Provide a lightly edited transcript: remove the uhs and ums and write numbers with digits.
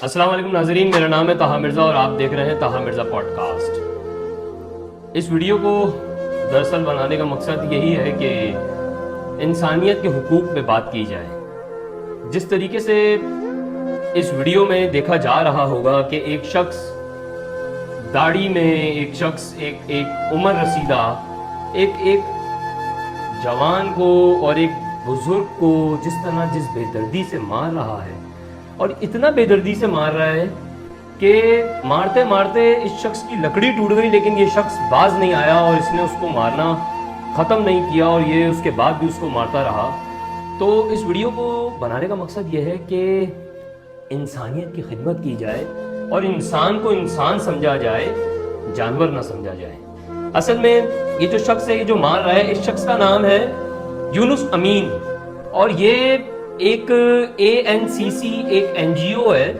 السلام علیکم ناظرین، میرا نام ہے طاہا مرزا اور آپ دیکھ رہے ہیں طاہا مرزا پوڈ کاسٹ۔ اس ویڈیو کو دراصل بنانے کا مقصد یہی ہے کہ انسانیت کے حقوق پہ بات کی جائے۔ جس طریقے سے اس ویڈیو میں دیکھا جا رہا ہوگا کہ ایک شخص داڑھی میں، ایک شخص ایک عمر رسیدہ ایک جوان کو اور ایک بزرگ کو جس بے دردی سے مار رہا ہے، اور اتنا بے دردی سے مار رہا ہے کہ مارتے مارتے اس شخص کی لکڑی ٹوٹ گئی، لیکن یہ شخص باز نہیں آیا اور اس نے اس کو مارنا ختم نہیں کیا، اور یہ اس کے بعد بھی اس کو مارتا رہا۔ تو اس ویڈیو کو بنانے کا مقصد یہ ہے کہ انسانیت کی خدمت کی جائے اور انسان کو انسان سمجھا جائے، جانور نہ سمجھا جائے۔ اصل میں یہ جو شخص ہے، یہ جو مار رہا ہے، اس شخص کا نام ہے یونس امین، اور یہ ایک ANC ایک NGO ہے